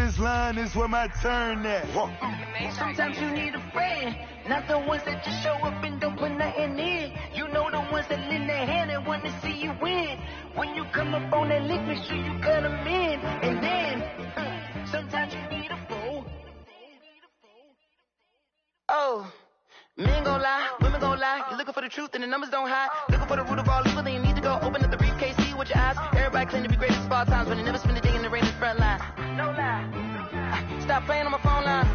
finish line is where my turn at. Sometimes you need a friend, not the ones that just show up and don't put nothing in. You know the ones that lend their hand and want to see you win. When you come up on that lick, make sure you cut them in. And then, sometimes you need a fool. Oh, men gon' lie, women gon' lie. You're looking for the truth and the numbers don't hide. Looking for the root of all evil, then you need to go open up the briefcase, see with your eyes. Everybody claim to be great at small times, but they never spend a day in the rain in the front line. No lie. Stop playing on my phone line.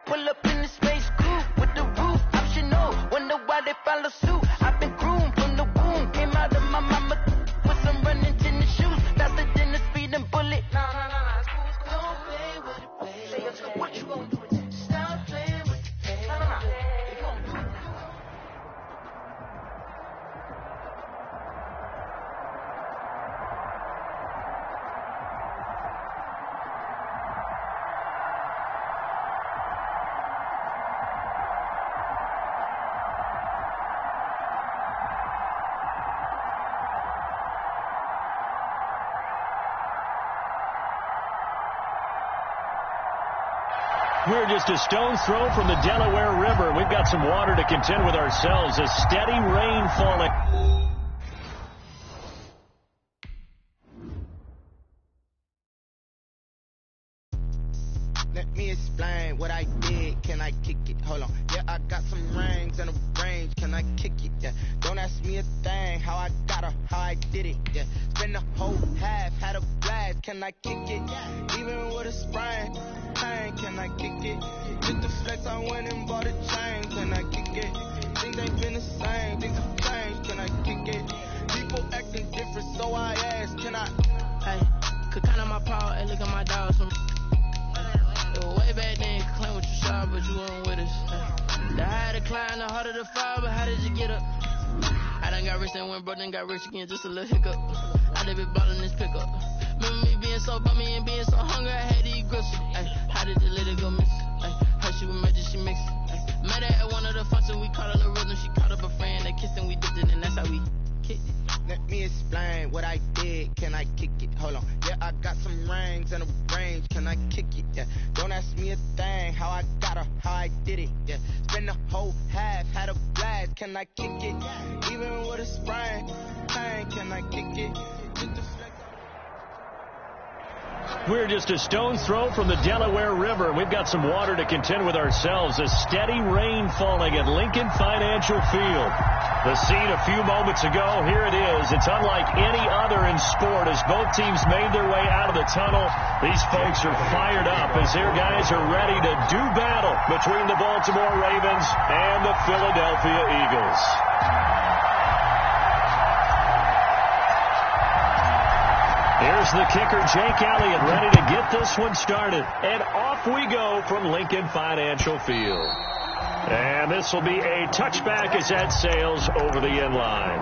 Pull up in the space coupe with the roof optional. Wonder why they follow suit. I've been groomed from the womb. Came out of my mama with some running tennis shoes. Faster than the speeding bullet. No. Don't play with it, baby. What you gonna do? Stop playing with it, baby. No. You gonna do it. We're just a stone's throw from the Delaware River. We've got some water to contend with ourselves. A steady rain falling. Let me explain what I did. Can I kick it? Hold on. Yeah, I got some rings and a range. Can I kick it? Yeah. Don't ask me a thing. How I got her, how I did it. Yeah. Spend the whole half, had a blast. Can I kick it? Even with a sprain. Can I kick it? Just the flex, I went and bought a chain. Can I kick it? Things ain't been the same. Things have changed. Can I kick it? People acting different, so I asked. Can I? Hey, could count on my power and look at my dogs. Way back then, could claim what you saw, but you weren't with us. The higher the climb, the harder the fall, but how did you get up? I done got rich and went broke, then got rich again, just a little hiccup. I done been ballin' this pickup. Remember me being so bummy and being so hungry, I had to eat gristle. How did you let it go miss? How she was magic, she mixed. Met her at one of the functions, we caught a little rhythm. She caught up a friend, they kissed and we dipped it, and that's how we kicked it. Let me explain what I did. Can I kick it? Hold on. Yeah, I got some rings and a range. Can I kick it? Yeah. Don't ask me a thing. How I got her, how I did it. Yeah. Spend the whole half, had a blast. Can I kick it? Even with a sprain. Can I kick it? Just the flex. We're just a stone's throw from the Delaware River. We've got some water to contend with ourselves. A steady rain falling at Lincoln Financial Field. The scene a few moments ago, here it is. It's unlike any other in sport as both teams made their way out of the tunnel. These folks are fired up as their guys are ready to do battle between the Baltimore Ravens and the Philadelphia Eagles. Here's the kicker, Jake Elliott, ready to get this one started. And off we go from Lincoln Financial Field. And this will be a touchback as that sails over the end line.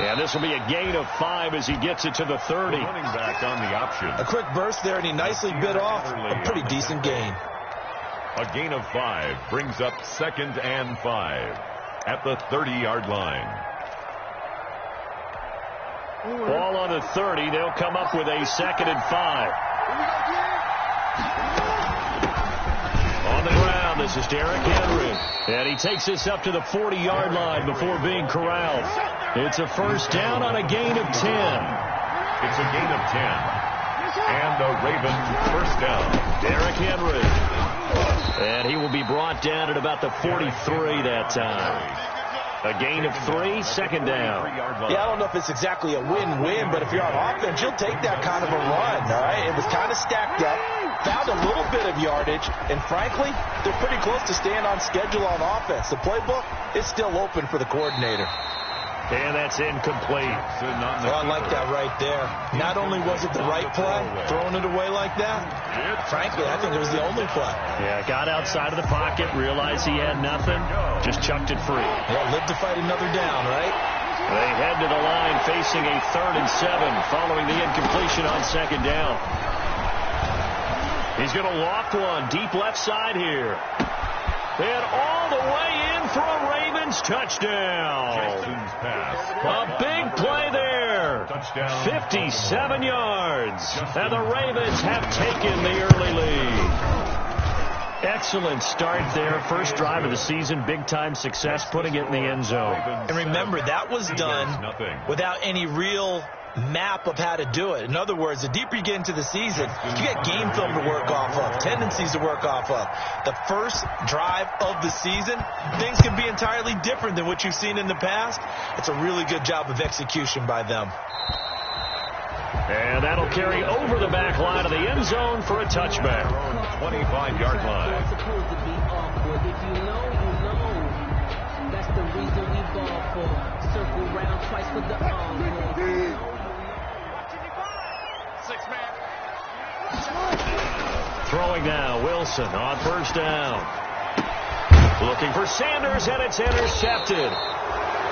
And this will be a gain of 5 as he gets it to the 30. Running back on the option. A quick burst there, and he nicely bit off a pretty decent gain. A gain of 5 brings up 2nd and 5 at the 30-yard line. Ball on the 30. They'll come up with a 2nd and 5. On the ground, this is Derrick Henry. And he takes this up to the 40-yard line before being corralled. It's a first down on a gain of 10. It's a gain of 10. And the Ravens first down. Derrick Henry. And he will be brought down at about the 43 that time. A gain of 3, 2nd down. Yeah, I don't know if it's exactly a win-win, but if you're on offense, you'll take that kind of a run, all right? It was kind of stacked up, found a little bit of yardage, and frankly, they're pretty close to staying on schedule on offense. The playbook is still open for the coordinator. And that's incomplete. Well, I like that right there. Not only was it the right play, throwing it away like that, frankly, I think it was the only play. Yeah, got outside of the pocket, realized he had nothing, just chucked it free. Yeah, live to fight another down, right? They head to the line facing a 3rd and 7 following the incompletion on 2nd down. He's going to loft one deep left side here. And all the way in for a Ravens touchdown. Jackson's pass. A big play there. Touchdown. 57 yards. And the Ravens have taken the early lead. Excellent start there. First drive of the season. Big-time success putting it in the end zone. And remember, that was done without any real map of how to do it. In other words, the deeper you get into the season, you get game film to work off of, tendencies to work off of. The first drive of the season, things can be entirely different than what you've seen in the past. It's a really good job of execution by them. And that'll carry over the back line of the end zone for a touchback. 25-yard line. It's supposed to be awkward. If you know, you know. That's the reason we ball for. Circle round twice for the encore. Throwing now, Wilson on first down. Looking for Sanders, and it's intercepted.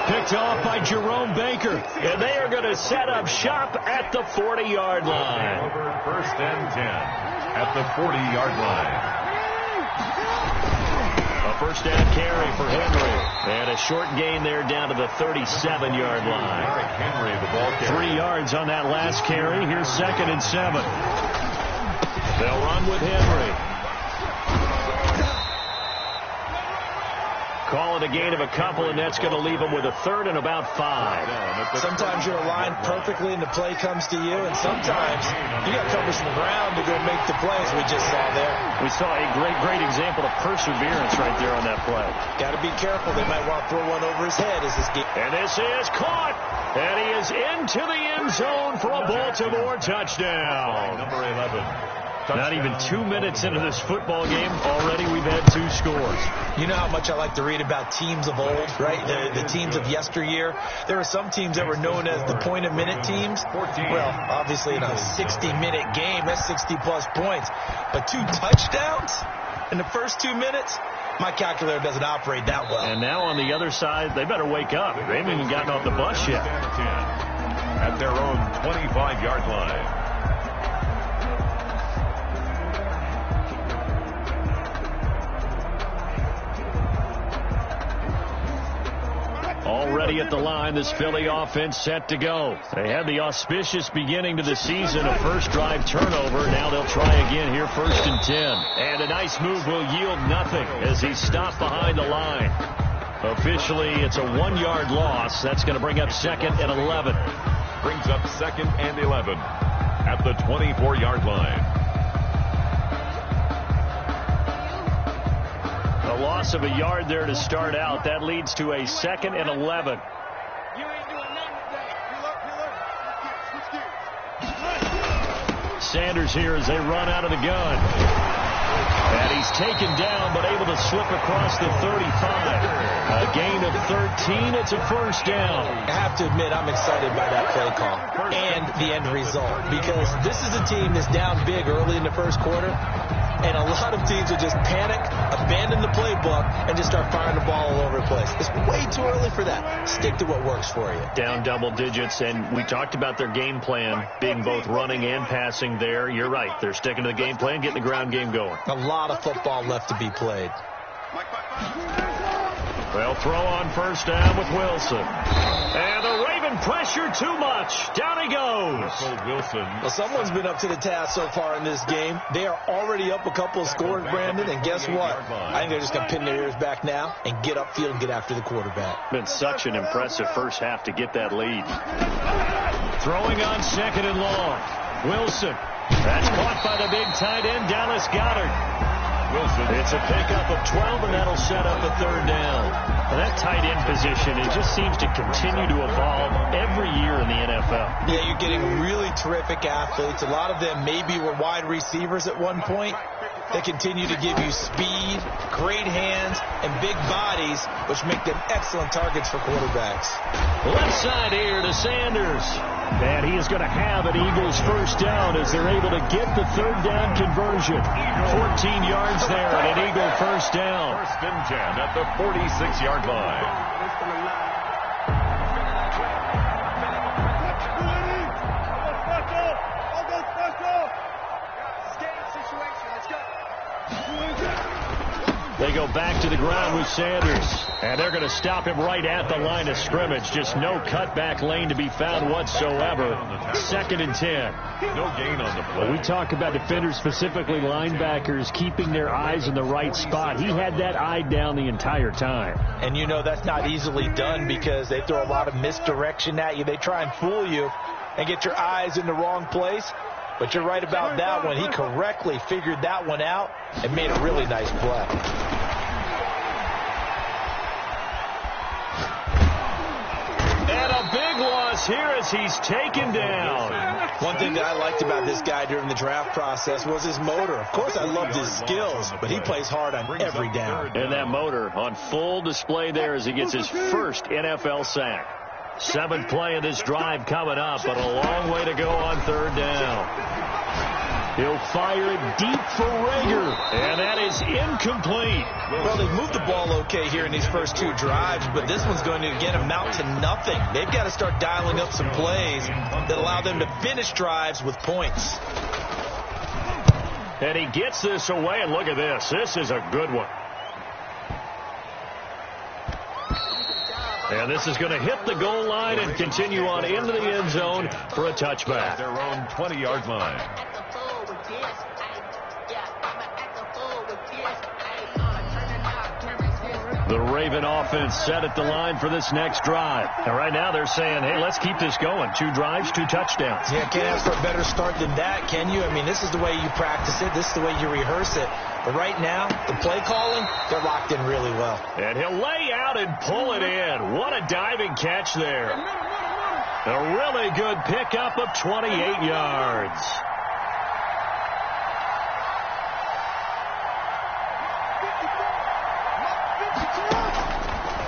Picked off by Jerome Baker. And they are going to set up shop at the 40-yard line. Over first and 10 at the 40-yard line. A first down carry for Henry. And a short gain there down to the 37-yard line. Henry, the ball carrier. 3 yards on that last carry. Here's 2nd and 7. They'll run with Henry. Call it a gain of a couple, and that's going to leave them with a 3rd and about 5. Sometimes you're aligned perfectly and the play comes to you, and sometimes you got to cover some ground to go make the plays we just saw there. We saw a great example of perseverance right there on that play. Got to be careful. They might want to throw one over his head as this game. And this is caught, and he is into the end zone for a Baltimore touchdown. Number 11. Not even 2 minutes into this football game, already we've had 2 scores. You know how much I like to read about teams of old, right? The teams of yesteryear. There were some teams that were known as the point-a-minute teams. Well, obviously in a 60-minute game, that's 60-plus points. But 2 touchdowns in the first 2 minutes? My calculator doesn't operate that well. And now on the other side, they better wake up. They haven't even gotten off the bus yet. At their own 25-yard line. Already at the line, this Philly offense set to go. They had the auspicious beginning to the season, a first drive turnover. Now they'll try again here, 1st and 10. And a nice move will yield nothing as he's stopped behind the line. Officially, it's a 1-yard loss. That's going to bring up 2nd and 11. Brings up 2nd and 11 at the 24-yard line. A loss of a yard there to start out. That leads to a 2nd and 11. Sanders here as they run out of the gun. And he's taken down, but able to slip across the 35. A gain of 13. It's a first down. I have to admit, I'm excited by that play call and the end result, because this is a team that's down big early in the first quarter. And a lot of teams will just panic, abandon the playbook, and just start firing the ball all over the place. It's way too early for that. Stick to what works for you. Down double digits, and we talked about their game plan being both running and passing there. You're right. They're sticking to the game plan, getting the ground game going. A lot of football left to be played. They'll throw on first down with Wilson. And the Raven pressure too much. Down he goes. Wilson. Well, someone's been up to the task so far in this game. They are already up a couple of scores, Brandon, and guess what? I think they're just going to pin their ears back now and get upfield and get after the quarterback. Been such an impressive first half to get that lead. Throwing on 2nd and long. Wilson. That's caught by the big tight end, Dallas Goedert. Wilson. It's a pickup of 12, and that'll set up a 3rd down. And that tight end position, it just seems to continue to evolve every year in the NFL. Yeah, you're getting really terrific athletes. A lot of them maybe were wide receivers at one point. They continue to give you speed, great hands, and big bodies, which make them excellent targets for quarterbacks. Left side here to Sanders. And he is going to have an Eagles first down as they're able to get the 3rd down conversion. 14 yards there and an Eagle first down. 1st and 10 at the 46-yard line. They go back to the ground with Sanders. And they're going to stop him right at the line of scrimmage. Just no cutback lane to be found whatsoever. 2nd and 10. No gain on the play. We talk about defenders, specifically linebackers, keeping their eyes in the right spot. He had that eye down the entire time. And you know that's not easily done because they throw a lot of misdirection at you. They try and fool you and get your eyes in the wrong place. But you're right about that one. He correctly figured that one out and made a really nice play. And a big loss here as he's taken down. One thing that I liked about this guy during the draft process was his motor. Of course, I loved his skills, but he plays hard on every down. And that motor on full display there as he gets his first NFL sack. 7th play of this drive coming up, but a long way to go on 3rd down. He'll fire it deep for Rager, and that is incomplete. Well, they've moved the ball okay here in these first 2 drives, but this one's going to again amount to nothing. They've got to start dialing up some plays that allow them to finish drives with points. And he gets this away, and look at this. This is a good one. And this is going to hit the goal line and continue on into the end zone for a touchback. Their own 20-yard line. The Raven offense set at the line for this next drive. And right now they're saying, hey, let's keep this going. 2 drives, 2 touchdowns. Yeah, can't ask for a better start than that, can you? I mean, this is the way you practice it. This is the way you rehearse it. But right now, the play calling, they're locked in really well. And he'll lay out and pull it in. What a diving catch there. A really good pickup of 28 yards.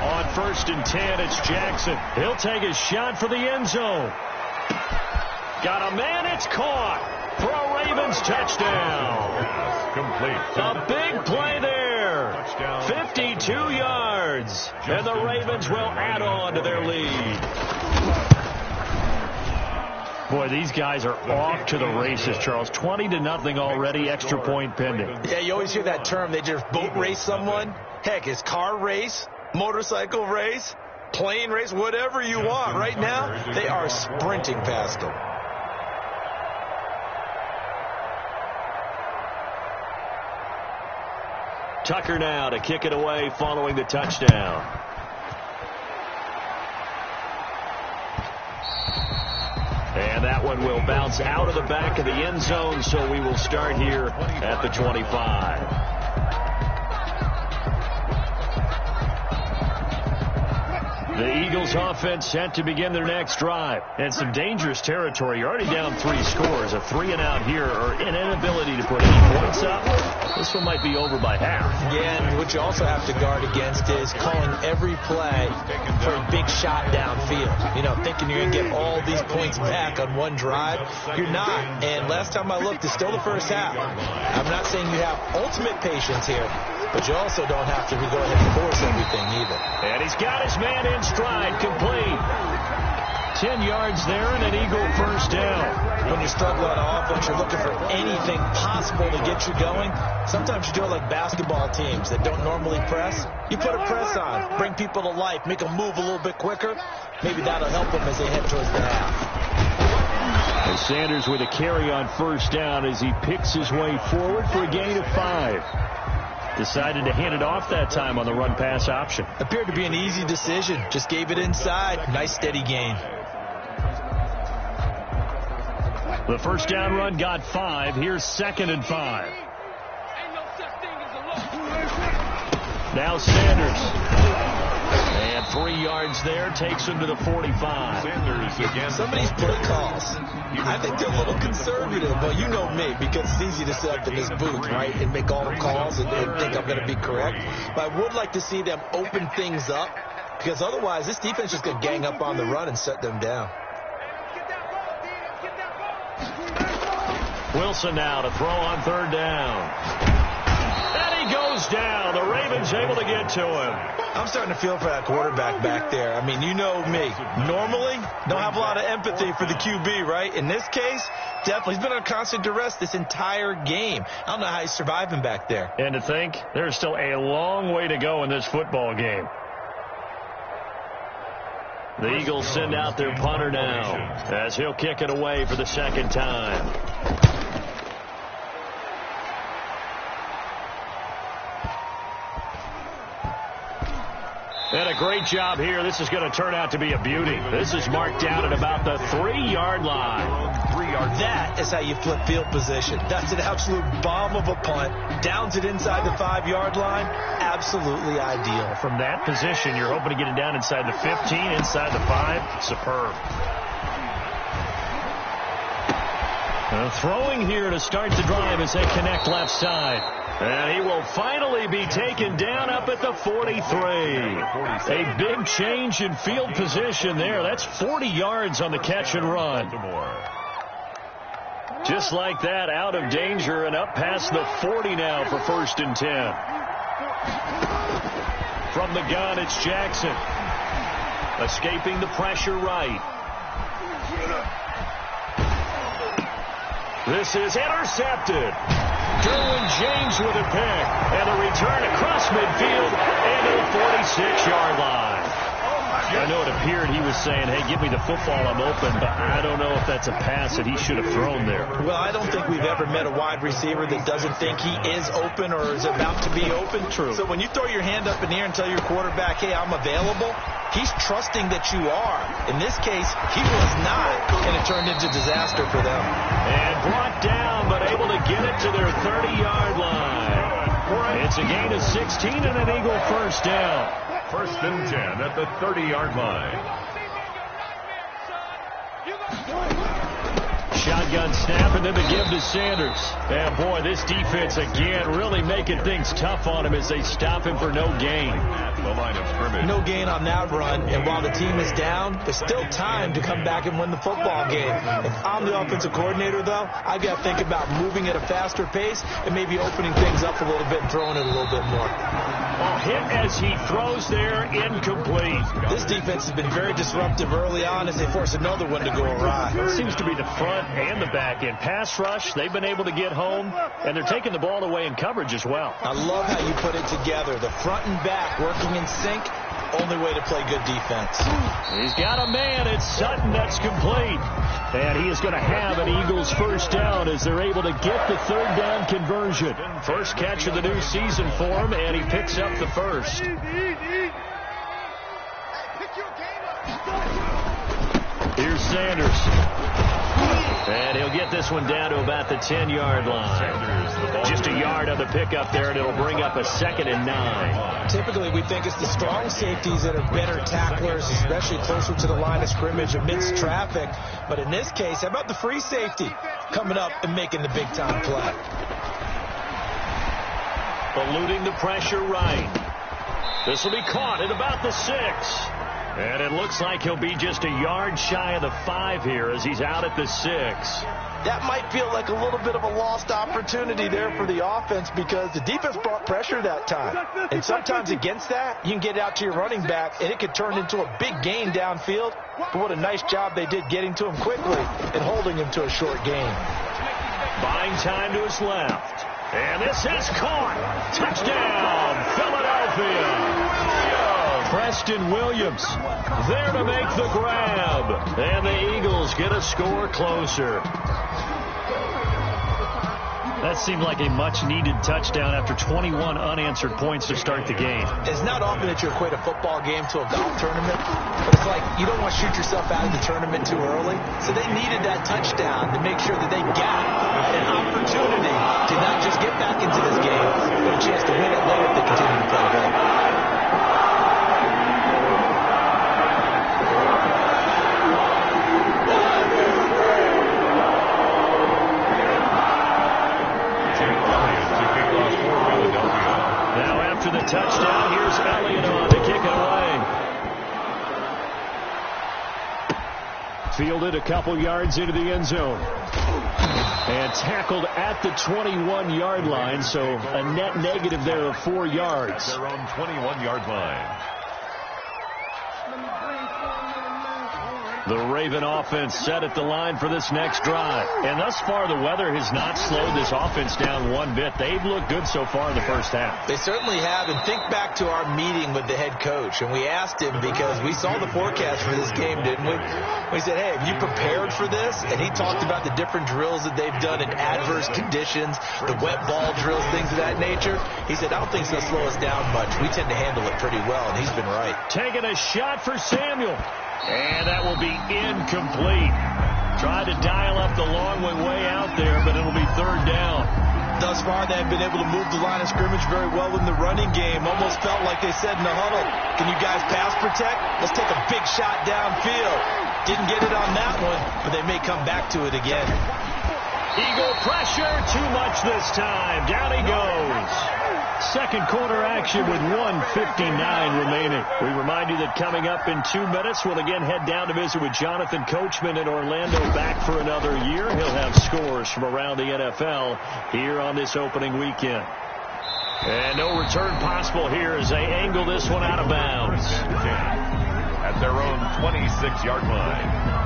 On 1st and 10, it's Jackson. He'll take his shot for the end zone. Got a man, it's caught for a Ravens touchdown. Complete. A big play there. Touchdown. 52 yards. And the Ravens will add on to their lead. Boy, these guys are off to the races, Charles. 20-0 already, extra point pending. Yeah, you always hear that term. They just boat race someone. Heck, it's car race, motorcycle race, plane race, whatever you want. Right now, they are sprinting past them. Tucker now to kick it away following the touchdown. And that one will bounce out of the back of the end zone, so we will start here at the 25. The Eagles offense set to begin their next drive. And some dangerous territory. You're already down 3 scores. A 3-and-out here or an inability to put any points up. This one might be over by half. Yeah, and what you also have to guard against is calling every play for a big shot downfield. You know, thinking you're going to get all these points back on one drive. You're not. And last time I looked, it's still the first half. I'm not saying you have ultimate patience here, but you also don't have to go ahead and force everything either. And he's got his man in stride, complete. 10 yards there and an Eagle first down. When you struggle on offense, you're looking for anything possible to get you going. Sometimes you do it like basketball teams that don't normally press. You put a press on, bring people to life, make them move a little bit quicker. Maybe that'll help them as they head towards the half. And Sanders with a carry on first down as he picks his way forward for a gain of 5. Decided to hand it off that time on the run-pass option. Appeared to be an easy decision. Just gave it inside. Nice, steady gain. The first down run got 5. Here's 2nd and 5. Now Sanders. And 3 yards there. Takes him to the 45. Sanders again. Some of these play calls, I think they're a little conservative, but you know me, because it's easy to sit up in this booth, right, and make all the calls and think I'm going to be correct. But I would like to see them open things up, because otherwise this defense is going to gang up on the run and set them down. Wilson now to throw on 3rd down. And he goes down. The Ravens able to get to him. I'm starting to feel for that quarterback back there. I mean, you know me. Normally, don't have a lot of empathy for the QB, right? In this case, definitely. He's been on constant duress this entire game. I don't know how he's surviving back there. And to think, there's still a long way to go in this football game. The Eagles send out their punter now as he'll kick it away for the second time. And a great job here. This is going to turn out to be a beauty. This is marked down at about the 3-yard line. That is how you flip field position. That's an absolute bomb of a punt. Downs it inside the 5-yard line. Absolutely ideal. From that position, you're hoping to get it down inside the 15, inside the 5. Superb. Throwing here to start the drive as they connect left side. And he will finally be taken down up at the 43. A big change in field position there. That's 40 yards on the catch and run. Just like that, out of danger and up past the 40 now for 1st and 10. From the gun, it's Jackson. Escaping the pressure right. This is intercepted. Derwin James with a pick. And a return across midfield and a 46-yard line. I know it appeared he was saying, hey, give me the football, I'm open, but I don't know if that's a pass that he should have thrown there. Well, I don't think we've ever met a wide receiver that doesn't think he is open or is about to be open. True. So when you throw your hand up in the air and tell your quarterback, hey, I'm available, he's trusting that you are. In this case, he was not, and it turned into disaster for them. And brought down, but able to get it to their 30-yard line. It's a gain of 16 and an Eagle first down. 1st and 10 at the 30-yard line. Shotgun snap and then the give to Sanders. And boy, this defense again really making things tough on him as they stop him for no gain. The line of scrimmage. No gain on that run, and while the team is down, there's still time to come back and win the football game. If I'm the offensive coordinator, though, I've got to think about moving at a faster pace and maybe opening things up a little bit and throwing it a little bit more. Hit as he throws there, incomplete. This defense has been very disruptive early on as they force another one to go awry. It seems to be the front and the back end. Pass rush, they've been able to get home, and they're taking the ball away in coverage as well. I love how you put it together. The front and back working in sync, only way to play good defense. He's got a man. It's Sutton. That's complete. And he is going to have an Eagles first down as they're able to get the 3rd down conversion. First catch of the new season for him, and he picks up the first. Here's Sanders. And he'll get this one down to about the 10-yard line. Just a yard on the pickup there, and it'll bring up a 2nd and 9. Typically, we think it's the strong safeties that are better tacklers, especially closer to the line of scrimmage amidst traffic. But in this case, how about the free safety coming up and making the big-time play? Eluding the pressure right. This will be caught at about the 6. And it looks like he'll be just a yard shy of the 5 here as he's out at the 6. That might feel like a little bit of a lost opportunity there for the offense because the defense brought pressure that time. And sometimes against that, you can get out to your running back, and it could turn into a big gain downfield. But what a nice job they did getting to him quickly and holding him to a short gain. Buying time to his left. And this is caught. Touchdown, Philadelphia. Preston Williams there to make the grab. And the Eagles get a score closer. That seemed like a much-needed touchdown after 21 unanswered points to start the game. It's not often that you equate a football game to a golf tournament, but it's like you don't want to shoot yourself out of the tournament too early. So they needed that touchdown to make sure that they got an opportunity to not just get back into this game, but a chance to win it later if they continue to play well. After the touchdown, here's Elliott on to kick it away. Fielded a couple yards into the end zone. And tackled at the 21-yard line, so a net negative there of 4 yards. Their own 21-yard line. The Raven offense set at the line for this next drive. And thus far, the weather has not slowed this offense down one bit. They've looked good so far in the first half. They certainly have. And think back to our meeting with the head coach. And we asked him, because we saw the forecast for this game, didn't we? We said, hey, have you prepared for this? And he talked about the different drills that they've done in adverse conditions, the wet ball drills, things of that nature. He said, I don't think it's going to slow us down much. We tend to handle it pretty well, and he's been right. Taking a shot for Samuel. And that will be incomplete. Tried to dial up the long one way out there, but it'll be third down. Thus far, they've been able to move the line of scrimmage very well in the running game. Almost felt like they said in the huddle, can you guys pass protect? Let's take a big shot downfield. Didn't get it on that one, but they may come back to it again. Eagle pressure, too much this time. Down he goes. Second quarter action with 1:59 remaining. We remind you that coming up in 2 minutes, we'll again head down to visit with Jonathan Coachman in Orlando, back for another year. He'll have scores from around the NFL here on this opening weekend. And no return possible here as they angle this one out of bounds. At their own 26-yard line.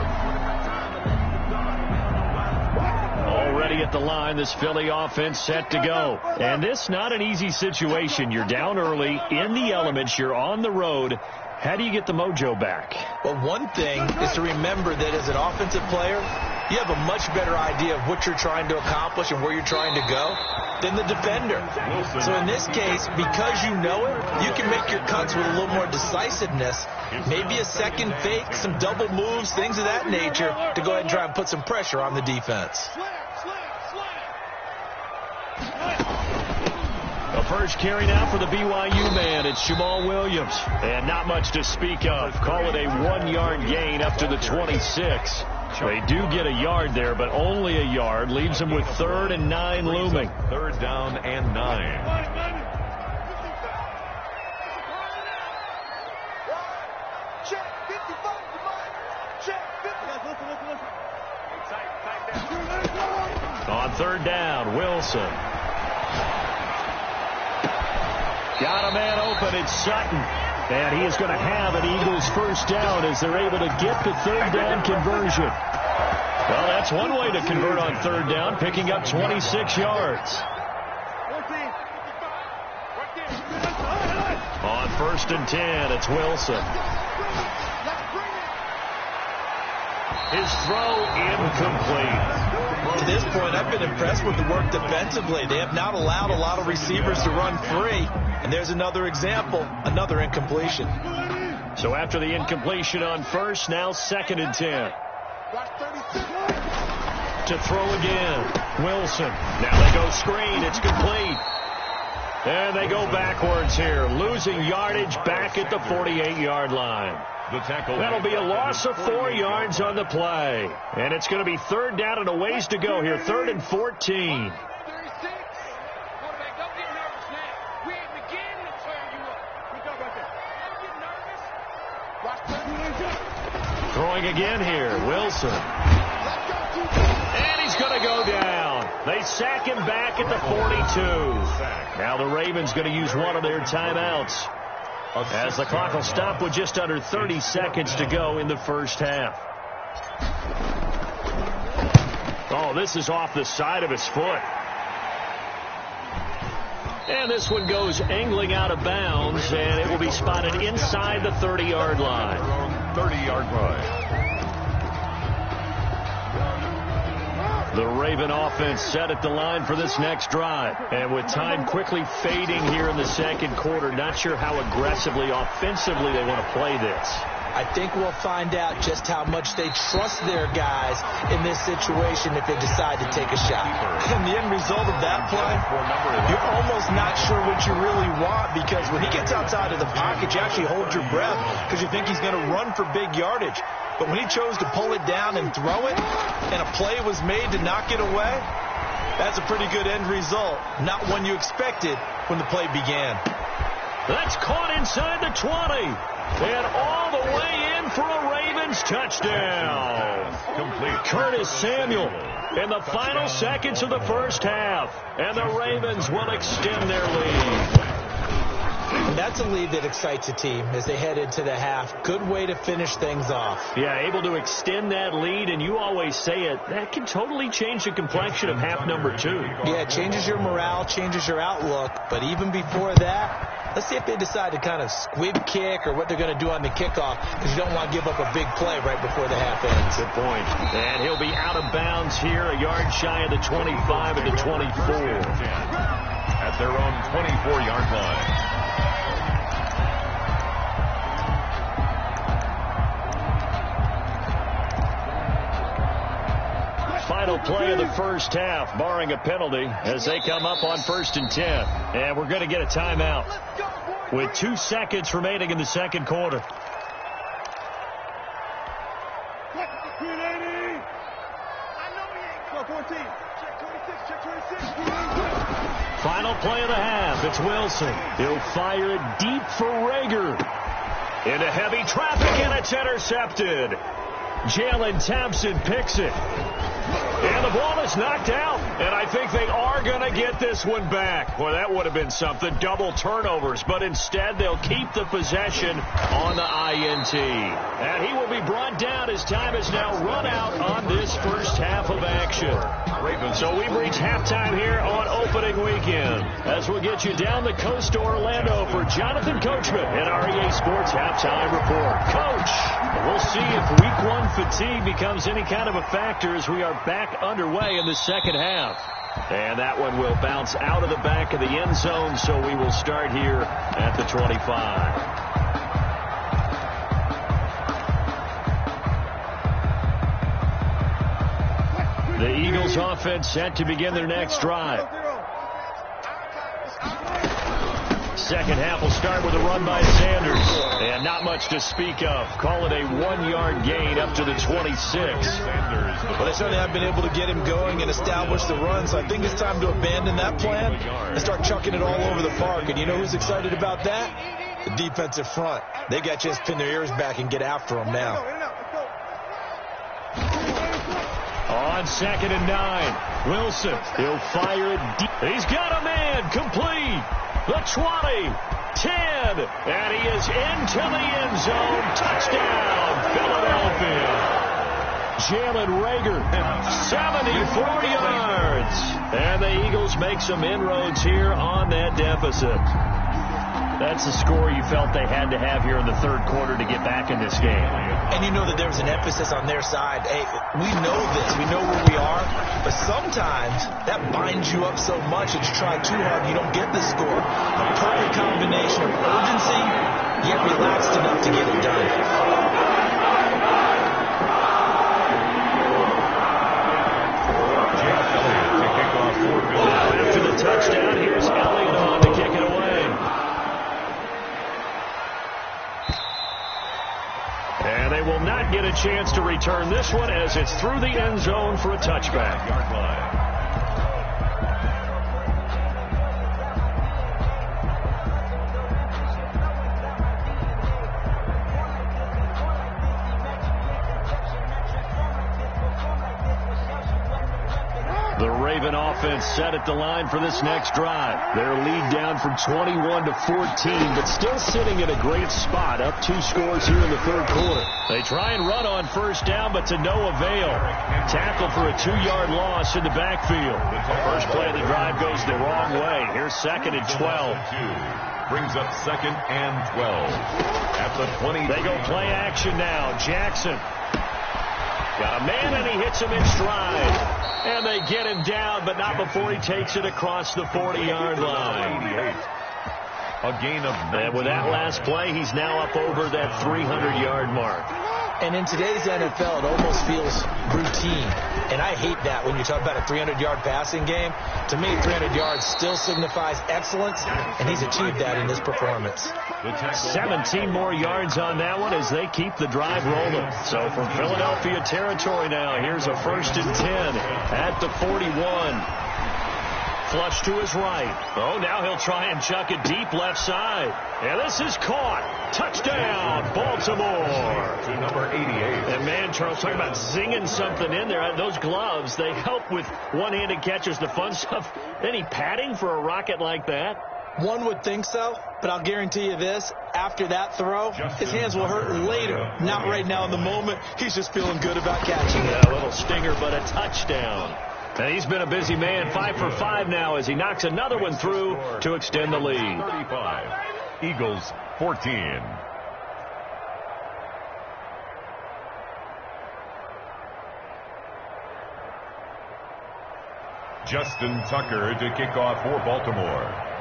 Already at the line, this Philly offense set to go. And this not an easy situation. You're down early, in the elements, you're on the road. How do you get the mojo back? Well, one thing is to remember that as an offensive player, you have a much better idea of what you're trying to accomplish and where you're trying to go than the defender. So in this case, because you know it, you can make your cuts with a little more decisiveness, maybe a second fake, some double moves, things of that nature, to go ahead and try and put some pressure on the defense. The first carry now for the BYU man. It's Jamal Williams. And not much to speak of. Call it a 1-yard gain up to the 26. They do get a yard there, but only a yard. Leaves them with 3rd and 9 looming. 3rd down and 9. On 3rd down, Wilson. Got a man open. It's Sutton. And he is going to have an Eagles first down as they're able to get the 3rd down conversion. Well, that's one way to convert on 3rd down, picking up 26 yards. On 1st and 10, it's Wilson. His throw incomplete. To this point, I've been impressed with the work defensively. They have not allowed a lot of receivers to run free. And there's another example, another incompletion. So after the incompletion on 1st, now 2nd and 10. To throw again, Wilson. Now they go screen. It's complete. And they go backwards here, losing yardage back at the 48-yard line. That'll be a loss of 4 yards on the play. And it's going to be 3rd down and a ways to go here, 3rd and 14. Throwing again here, Wilson. And he's going to go down. They sack him back at the 42. Now the Ravens going to use one of their timeouts, as the clock will stop with just under 30 seconds to go in the first half. Oh, this is off the side of his foot. And this one goes angling out of bounds, and it will be spotted inside the 30-yard line. 30-yard line. The Raven offense set at the line for this next drive. And with time quickly fading here in the second quarter, not sure how aggressively, offensively they want to play this. I think we'll find out just how much they trust their guys in this situation if they decide to take a shot. And the end result of that play, you're almost not sure what you really want, because when he gets outside of the pocket, you actually hold your breath because you think he's going to run for big yardage. But when he chose to pull it down and throw it, and a play was made to knock it away, that's a pretty good end result. Not one you expected when the play began. That's caught inside the 20. And all the way in for a Ravens touchdown. Complete. Curtis Samuel in the final seconds of the first half. And the Ravens will extend their lead. And that's a lead that excites a team as they head into the half. Good way to finish things off. Yeah, able to extend that lead, and you always say it, that can totally change the complexion of half number 2. Yeah, it changes your morale, changes your outlook. But even before that, let's see if they decide to kind of squib kick or what they're going to do on the kickoff, because you don't want to give up a big play right before the half ends. Good point. And he'll be out of bounds here, a yard shy of the 25 and the 24. At their own 24-yard line. Final play of the first half, barring a penalty, as they come up on 1st and 10. And we're going to get a timeout with 2 seconds remaining in the second quarter. Final play of the half. It's Wilson. He'll fire it deep for Rager. Into heavy traffic, and it's intercepted. Jalen Thompson picks it. And the ball is knocked out. And I think they are going to get this one back. Boy, that would have been something. Double turnovers. But instead, they'll keep the possession on the INT. And he will be brought down as time is now run out on this first half of action. So we've reached halftime here on opening weekend. As we'll get you down the coast to Orlando for Jonathan Coachman and our EA Sports Halftime Report. Coach, we'll see if Week 1 fatigue becomes any kind of a factor as we are back underway in the second half. And that one will bounce out of the back of the end zone, so we will start here at the 25. The Eagles offense set to begin their next drive. Second half will start with a run by Sanders. And not much to speak of. Call it a 1-yard gain up to the 26. Well, they certainly have been able to get him going and establish the run, so I think it's time to abandon that plan and start chucking it all over the park. And you know who's excited about that? The defensive front. They got a chance to pin their ears back and get after him now. On 2nd and 9, Wilson, he'll fire it deep. He's got a man, complete. The 20, 10, and he is into the end zone. Touchdown, Philadelphia. Jalen Rager, 74 yards. And the Eagles make some inroads here on that deficit. That's the score you felt they had to have here in the third quarter to get back in this game. And you know that there was an emphasis on their side. Hey, we know this. We know where we are. But sometimes that binds you up so much that you try too hard, you don't get the score. A perfect combination of urgency, yet relaxed enough to get it done. After the touchdown, here's Elliott on to kick it away. And they will not get a chance to return this one as it's through the end zone for a touchback. Yard line. The Raven offense set at the line for this next drive. Their lead down from 21 to 14, but still sitting in a great spot, up 2 scores here in the third quarter. They try and run on first down, but to no avail. Tackle for a 2-yard loss in the backfield. First play of the drive goes the wrong way. Here's 2nd and 12. Brings up 2nd and 12. At the 20. They go play action now. Jackson. Got a man, and he hits him in stride. And they get him down, but not before he takes it across the 40-yard line. A gain of 9. And with that last play, he's now up over that 300-yard mark. And in today's NFL, it almost feels routine. And I hate that when you talk about a 300-yard passing game. To me, 300 yards still signifies excellence, and he's achieved that in this performance. 17 more yards on that one as they keep the drive rolling. So from Philadelphia territory now, here's a 1st and 10 at the 41. Flush to his right. Oh, now he'll try and chuck it deep left side. And this is caught. Touchdown, Baltimore. To number 88. And man, Charles, talking about zinging something in there. Those gloves, they help with one-handed catches, the fun stuff. Any padding for a rocket like that? One would think so, but I'll guarantee you this. After that throw, his hands will hurt later. Not right now in the moment. He's just feeling good about catching it. Yeah, a little stinger, but a touchdown. And he's been a busy man, 5 for 5 now as he knocks another one through to extend the lead. 35. Eagles 14. Justin Tucker to kick off for Baltimore.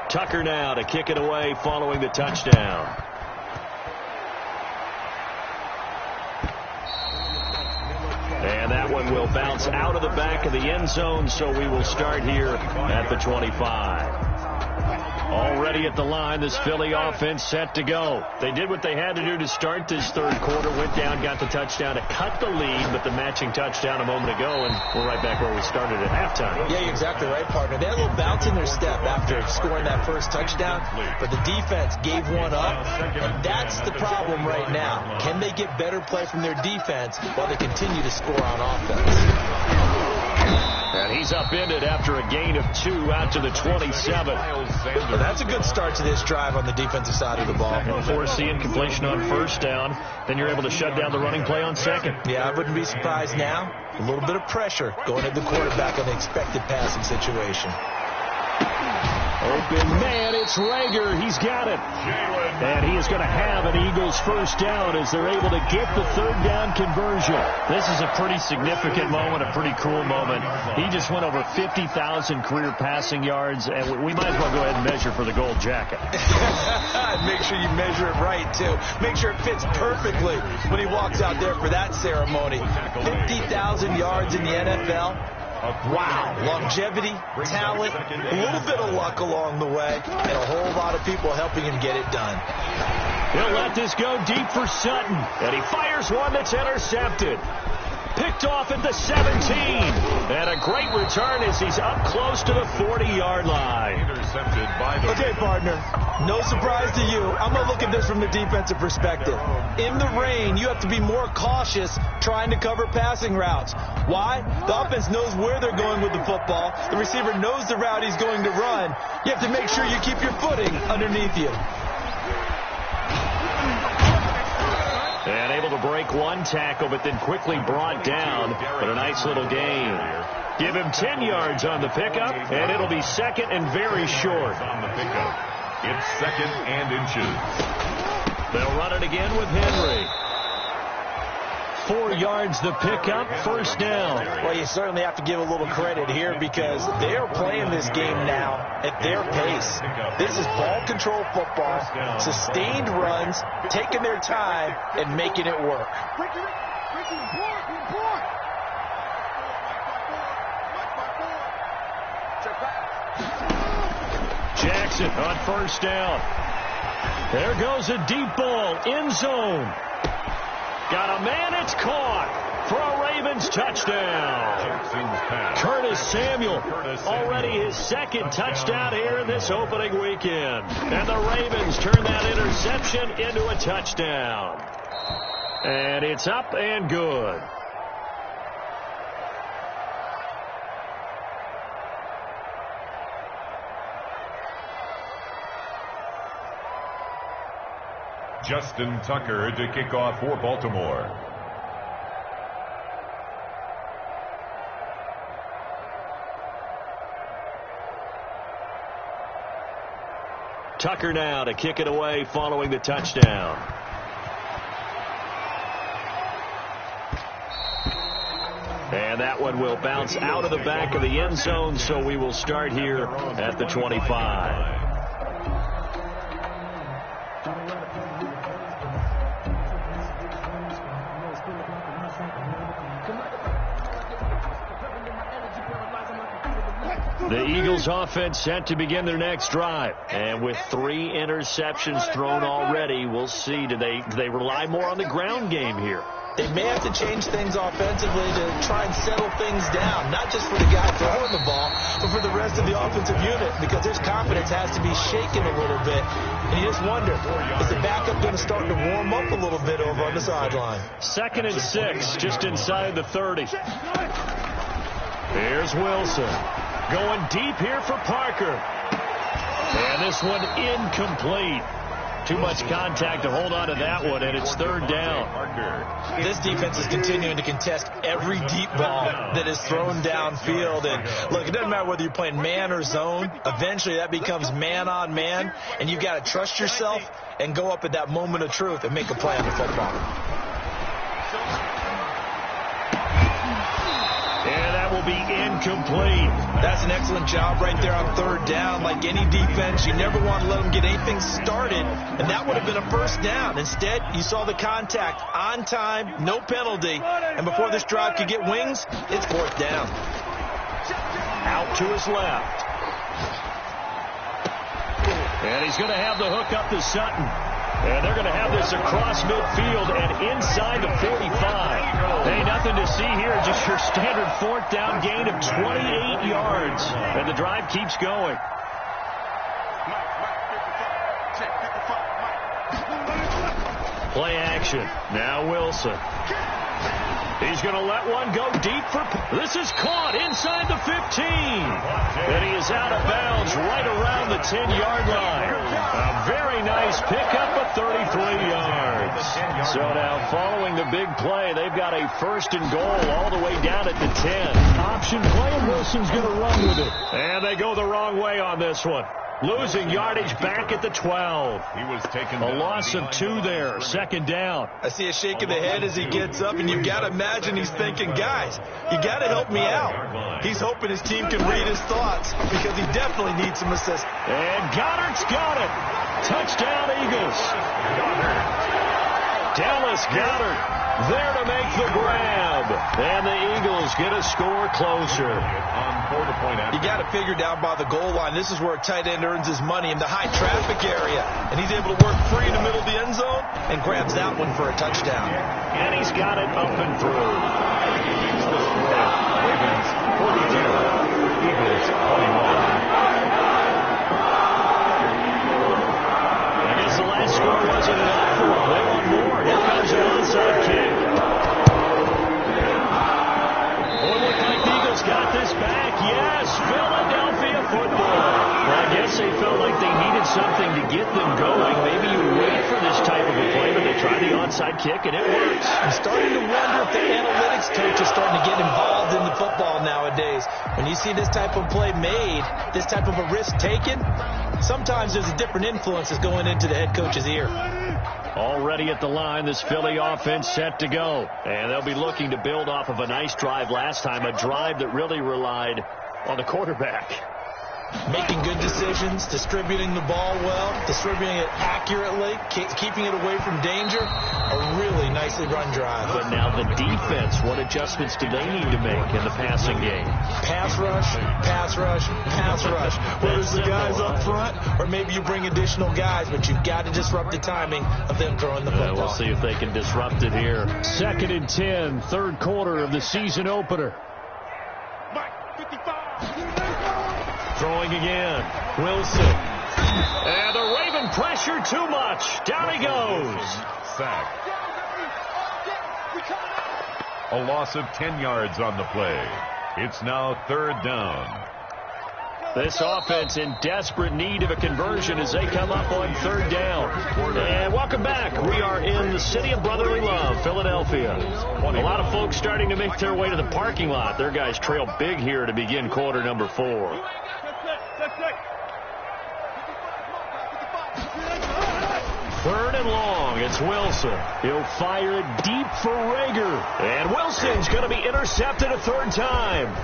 Tucker now to kick it away following the touchdown. And that one will bounce out of the back of the end zone, so we will start here at the 25. Already at the line, this Philly offense set to go. They did what they had to do to start this third quarter, went down, got the touchdown to cut the lead, but the matching touchdown a moment ago, and we're right back where we started at halftime. Yeah, you're exactly right, partner. They had a little bounce in their step after scoring that first touchdown, but the defense gave one up, and that's the problem right now. Can they get better play from their defense while they continue to score on offense? And he's upended after a gain of 2 out to the 27. Well, that's a good start to this drive on the defensive side of the ball. And force the incompletion on first down. Then you're able to shut down the running play on second. Yeah, I wouldn't be surprised now. A little bit of pressure going at the quarterback on the expected passing situation. Open man, it's Rager. He's got it. And he is going to have an Eagles first down as they're able to get the third down conversion. This is a pretty significant moment, a pretty cool moment. He just went over 50,000 career passing yards, and we might as well go ahead and measure for the gold jacket. Make sure you measure it right, too. Make sure it fits perfectly when he walks out there for that ceremony. 50,000 yards in the NFL. Wow, longevity, talent, a little bit of luck along the way, and a whole lot of people helping him get it done. He'll let this go deep for Sutton, and he fires one that's intercepted. Picked off at the 17, and a great return as he's up close to the 40-yard line. Intercepted by the Okay, partner, no surprise to you. I'm going to look at this from the defensive perspective. In the rain, you have to be more cautious trying to cover passing routes. Why? The offense knows where they're going with the football. The receiver knows the route he's going to run. You have to make sure you keep your footing underneath you. And able to break one tackle, but then quickly brought down. But a nice little gain. Give him 10 yards on the pickup, and it'll be second and very short. On the pickup, it's second and inches. They'll run it again with Henry. 4 yards the pickup, first down. Well, you certainly have to give a little credit here because they're playing this game now at their pace. This is ball control football, sustained runs, taking their time, and making it work. Jackson on first down. There goes a deep ball, end zone. Got a man, it's caught for a Ravens touchdown. Curtis Samuel, already his second touchdown here in this opening weekend. And the Ravens turn that interception into a touchdown. And it's up and good. Justin Tucker to kick off for Baltimore. Tucker now to kick it away following the touchdown. And that one will bounce out of the back of the end zone, so we will start here at the 25. The Eagles offense set to begin their next drive. And with 3 interceptions thrown already, we'll see. Do they rely more on the ground game here? They may have to change things offensively to try and settle things down, not just for the guy throwing the ball, but for the rest of the offensive unit, because his confidence has to be shaken a little bit. And you just wonder, is the backup going to start to warm up a little bit over on the sideline? 2nd and 6, just inside the 30. Here's Wilson. Going deep here for Parker. And this one incomplete. Too much contact to hold on to that one, and it's 3rd down. This defense is continuing to contest every deep ball that is thrown downfield. And look, it doesn't matter whether you're playing man or zone. Eventually that becomes man on man, and you've got to trust yourself and go up at that moment of truth and make a play on the football. And that will be incomplete. That's an excellent job right there on 3rd down. Like any defense, you never want to let them get anything started, and that would have been a 1st down. Instead, you saw the contact on time, no penalty, and before this drive could get wings, it's 4th down. Out to his left. And he's going to have the hook up to Sutton. And they're going to have this across midfield and inside the 45. Hey, nothing to see here. Just your standard 4th down gain of 28 yards. And the drive keeps going. Play action. Now Wilson. He's going to let one go deep for... This is caught inside the 15. And he is out of bounds right around the 10-yard line. A very nice pickup of 33 yards. So now following the big play, they've got a 1st and goal all the way down at the 10. Option play, and Wilson's going to run with it. And they go the wrong way on this one. Losing yardage back at the 12. He was taken a loss of 2 there. 2nd down. I see a shake of the head as he gets up, and you've got to imagine he's thinking, guys, you got to help me out. He's hoping his team can read his thoughts because he definitely needs some assist. And Goddard's got it. Touchdown, Eagles. Dallas Goddard there to make the grab. And the Eagles get a score closer. You got to figure down by the goal line. This is where a tight end earns his money in the high traffic area. And he's able to work free in the middle of the end zone and grabs that one for a touchdown. And he's got it up and through. Ravens 42, Eagles 21. I guess the last score wasn't enough for them. They want more. Here comes an onside kick. Boy, look like the Eagles got this back. Yes, Philadelphia football. Well, I guess they felt like they needed something to get them going. Maybe you wait for this type of a play, but they try the onside kick, and it works. I'm starting to wonder if the analytics coach is starting to get involved in the football nowadays. When you see this type of play made, this type of a risk taken, sometimes there's a different influence that's going into the head coach's ear. Already at the line, this Philly offense set to go. And they'll be looking to build off of a nice drive last time, a drive that really relied on the quarterback. Making good decisions, distributing the ball well, distributing it accurately, keeping it away from danger. A really nicely run drive. But now the defense, what adjustments do they need to make in the passing game? Pass rush, pass rush, pass rush. Whether it's the guys up front or maybe you bring additional guys, but you've got to disrupt the timing of them throwing the football. We'll see if they can disrupt it here. 2nd and 10, 3rd quarter of the season opener. Throwing again. Wilson. And the Raven pressure too much. Down he goes. Sack. A loss of 10 yards on the play. It's now 3rd down. This offense in desperate need of a conversion as they come up on 3rd down. And welcome back. We are in the city of brotherly love, Philadelphia. A lot of folks starting to make their way to the parking lot. Their guys trail big here to begin quarter number 4. 3rd and long. It's Wilson. He'll fire it deep for Rager. And Wilson's going to be intercepted a 3rd time.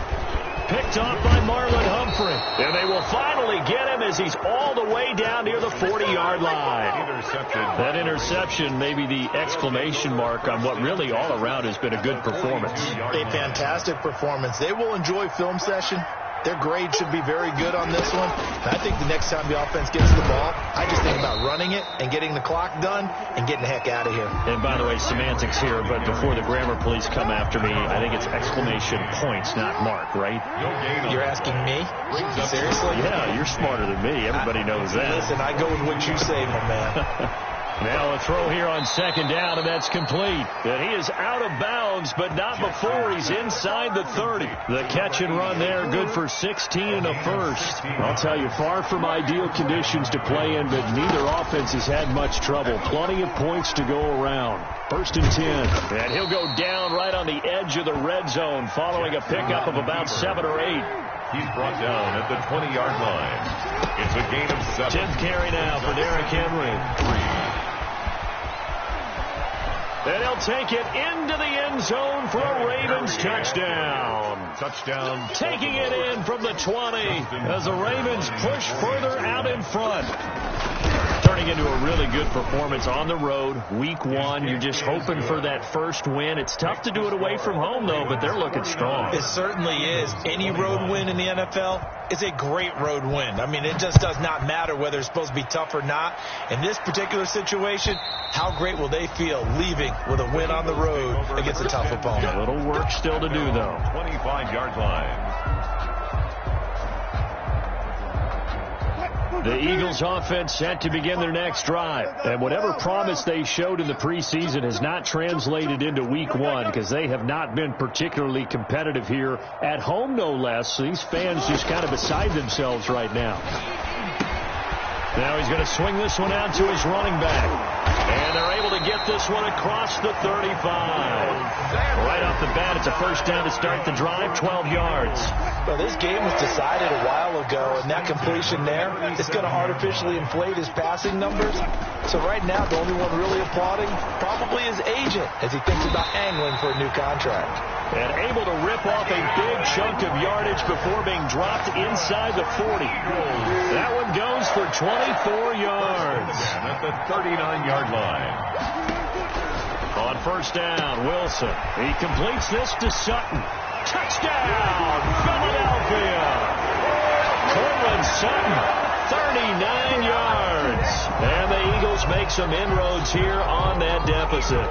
Picked off by Marlon Humphrey. And they will finally get him as he's all the way down near the 40-yard line. That interception may be the exclamation mark on what really all around has been a good performance. A fantastic performance. They will enjoy film session their grade should be very good on this one. And I think the next time the offense gets the ball, I just think about running it and getting the clock done and getting the heck out of here. And by the way, semantics here, but before the grammar police come after me, I think it's exclamation points, not mark, right? You're asking me? Seriously? Yeah, you're smarter than me. Everybody knows that. Listen, I go with what you say, my man. Now a throw here on second down, and that's complete. And he is out of bounds, but not before he's inside the 30. The catch and run there, good for 16 and a first. I'll tell you, far from ideal conditions to play in, but neither offense has had much trouble. Plenty of points to go around. First and 10. And he'll go down right on the edge of the red zone, following a pickup of about 7 or 8. He's brought down at the 20-yard line. It's a gain of 7. 10th carry now for Derrick Henry. And he'll take it into the end zone for a Ravens touchdown. Touchdown. Taking it in from the 20 as the Ravens push further out in front. Turning into a really good performance on the road. Week 1, you're just hoping for that first win. It's tough to do it away from home, though, but they're looking strong. It certainly is. Any road win in the NFL is a great road win. I mean, it just does not matter whether it's supposed to be tough or not. In this particular situation, how great will they feel leaving with a win on the road against a tough opponent? A little work still to do, though. 25-yard line. The Eagles offense set to begin their next drive. And whatever promise they showed in the preseason has not translated into week 1 because they have not been particularly competitive here at home, no less. So these fans just kind of beside themselves right now. Now he's going to swing this one out to his running back. And they're able to get this one across the 35. Right off the bat, it's a first down to start the drive, 12 yards. Well, this game was decided a while ago, and that completion there is going to artificially inflate his passing numbers. So right now, the only one really applauding probably his agent as he thinks about angling for a new contract. And able to rip off a big chunk of yardage before being dropped inside the 40. That one goes for 24 yards. And at the 39-yard line. On first down, Wilson. He completes this to Sutton. Touchdown, Philadelphia. Cortland Sutton, 39 yards. And the Eagles make some inroads here on that deficit.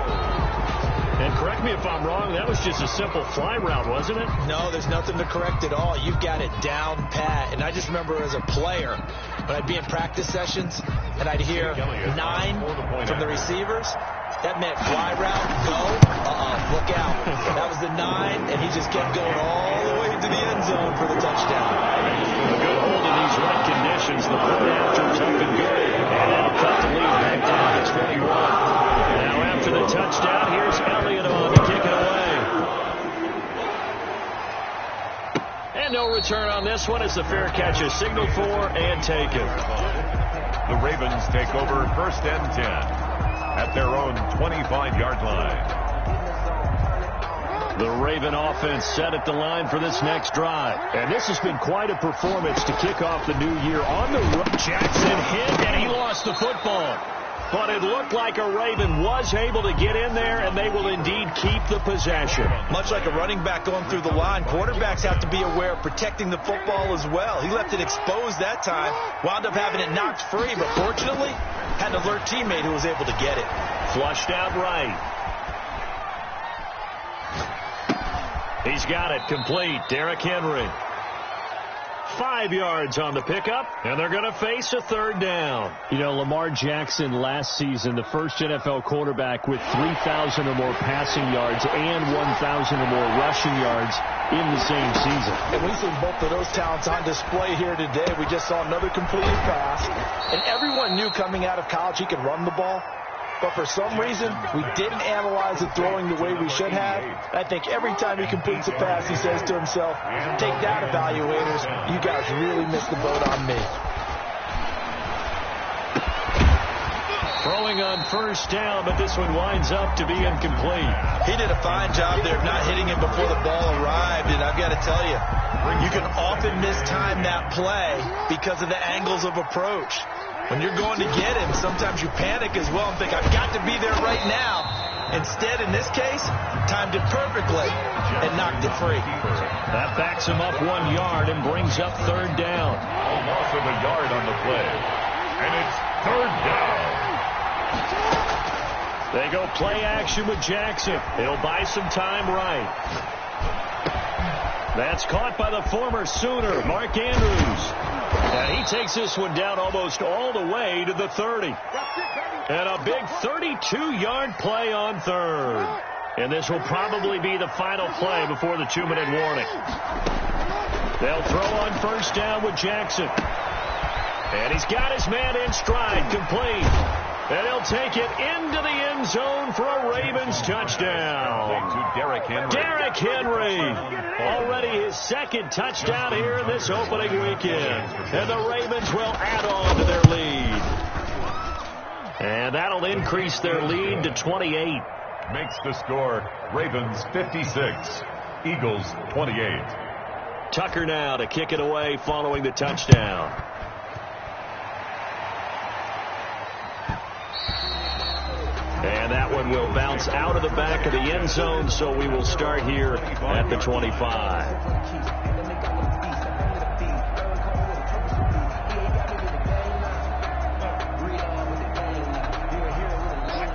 And correct me if I'm wrong, that was just a simple fly route, wasn't it? No, there's nothing to correct at all. You've got it down pat. And I just remember as a player, when I'd be in practice sessions, and I'd hear 9 from the receivers, that meant fly route, go, look out. That was the 9, and he just kept going all the way to the end zone for the touchdown. A good hold in these wet conditions. The foot after tough and good. And that'll cut the lead back down to 21. Now after the touchdown, here's Elliott on to kick it away. And no return on this one as the fair catch is signaled for and taken. The Ravens take over first and 10 at their own 25-yard line. The Raven offense set at the line for this next drive. And this has been quite a performance to kick off the new year. On the run, Jackson hit, and he lost the football. But it looked like a Raven was able to get in there, and they will indeed keep the possession. Much like a running back going through the line, quarterbacks have to be aware of protecting the football as well. He left it exposed that time, wound up having it knocked free, but fortunately, had an alert teammate who was able to get it. Flushed out right. He's got it complete. Derrick Henry. 5 yards on the pickup, and they're going to face a third down. You know, Lamar Jackson last season, the first NFL quarterback with 3,000 or more passing yards and 1,000 or more rushing yards in the same season. And we've seen both of those talents on display here today. We just saw another completed pass, and everyone knew coming out of college he could run the ball. But for some reason, we didn't analyze it throwing the way we should have. I think every time he completes a pass, he says to himself, take that, evaluators. You guys really missed the boat on me. Throwing on first down, but this one winds up to be incomplete. He did a fine job there of not hitting it before the ball arrived. And I've got to tell you, you can often mistime that play because of the angles of approach. When you're going to get him, sometimes you panic as well and think, I've got to be there right now. Instead, in this case, timed it perfectly and knocked it free. That backs him up 1 yard and brings up third down. A loss of a yard on the play. And it's third down. They go play action with Jackson. He'll buy some time right. That's caught by the former Sooner, Mark Andrews. And he takes this one down almost all the way to the 30. And a big 32-yard play on third. And this will probably be the final play before the 2-minute warning. They'll throw on first down with Jackson. And he's got his man in stride, complete. And he'll take it into the end zone for a Ravens touchdown. To Derrick Henry. Derrick Henry. Already his second touchdown here in this opening weekend. And the Ravens will add on to their lead. And that'll increase their lead to 28. Makes the score Ravens 56, Eagles 28. Tucker now to kick it away following the touchdown. And that one will bounce out of the back of the end zone, so we will start here at the 25.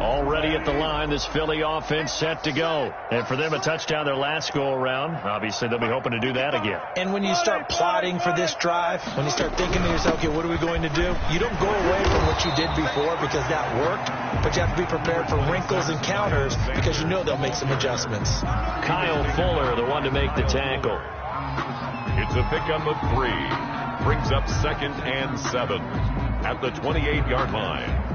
Already at the line, this Philly offense set to go. And for them, a touchdown their last go-around. Obviously, they'll be hoping to do that again. And when you start plotting for this drive, when you start thinking to yourself, okay, what are we going to do? You don't go away from what you did before because that worked, but you have to be prepared for wrinkles and counters because you know they'll make some adjustments. Kyle Fuller, the one to make the tackle. It's a pickup of 3. Brings up 2nd and 7 at the 28-yard line.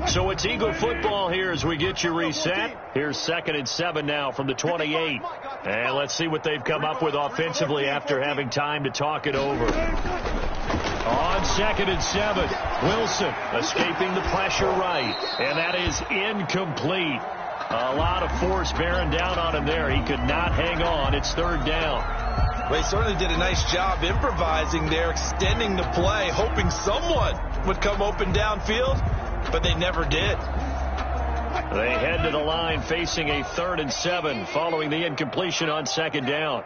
So it's Eagle football here as we get you reset. Here's 2nd and 7 now from the 28. And let's see what they've come up with offensively after having time to talk it over. On 2nd and 7, Wilson escaping the pressure right. And that is incomplete. A lot of force bearing down on him there. He could not hang on. It's third down. Well, he certainly did a nice job improvising there, extending the play, hoping someone would come open downfield. But they never did. They head to the line facing a 3rd and 7 following the incompletion on 2nd down.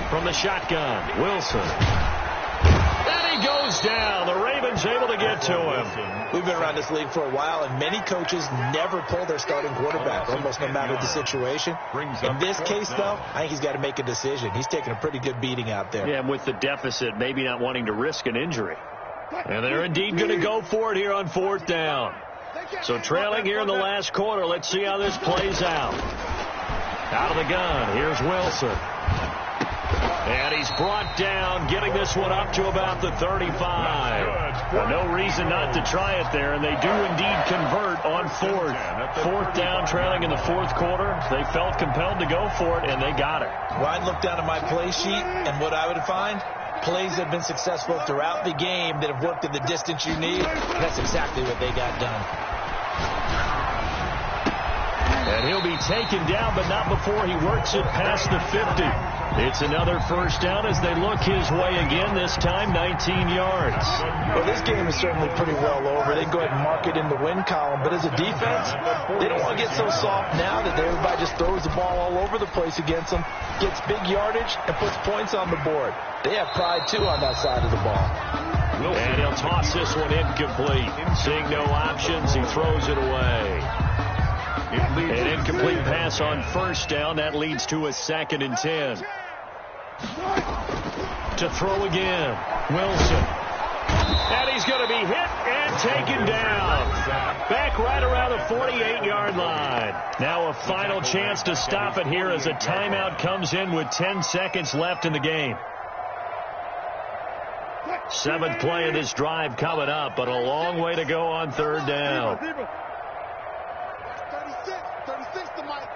From the shotgun, Wilson. And he goes down. The Ravens able to get to him. We've been around this league for a while, and many coaches never pull their starting quarterback, almost no matter the situation. In this case, though, I think he's got to make a decision. He's taking a pretty good beating out there. Yeah, and with the deficit, maybe not wanting to risk an injury. And they're indeed going to go for it here on 4th down. So trailing here in the last quarter, let's see how this plays out. Out of the gun, here's Wilson. And he's brought down, getting this one up to about the 35. Well, no reason not to try it there, and they do indeed convert on 4th. 4th down, trailing in the 4th quarter. They felt compelled to go for it, and they got it. Well, I'd look down at my play sheet, and what I would find, plays that have been successful throughout the game that have worked at the distance you need. That's exactly what they got done. And he'll be taken down, but not before he works it past the 50. It's another first down as they look his way again, this time 19 yards. Well, this game is certainly pretty well over. They can go ahead and mark it in the win column. But as a defense, they don't want to get so soft now that everybody just throws the ball all over the place against them, gets big yardage, and puts points on the board. They have pride, too, on that side of the ball. And he'll toss this one incomplete. Seeing no options, he throws it away. An incomplete pass on first down. That leads to a 2nd and 10. To throw again, Wilson. And he's going to be hit and taken down. Back right around the 48-yard line. Now a final chance to stop it here as a timeout comes in with 10 seconds left in the game. 7th play of this drive coming up, but a long way to go on 3rd down. 36 to Mike.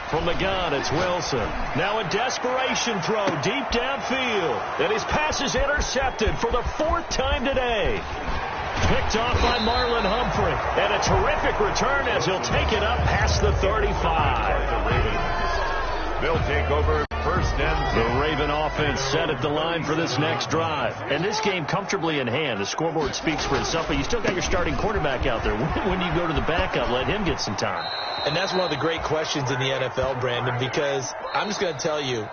From the gun, it's Wilson. Now a desperation throw deep downfield. And his pass is intercepted for the 4th time today. Picked picked off by Marlon Humphrey. And a terrific return as he'll take it up past the 35. The Ravens, they'll take over first and the Raven offense set at the line for this next drive. And this game comfortably in hand. The scoreboard speaks for itself, but you still got your starting quarterback out there. When do you go to the backup, let him get some time? And that's one of the great questions in the NFL, Brandon, because I'm just going to tell you,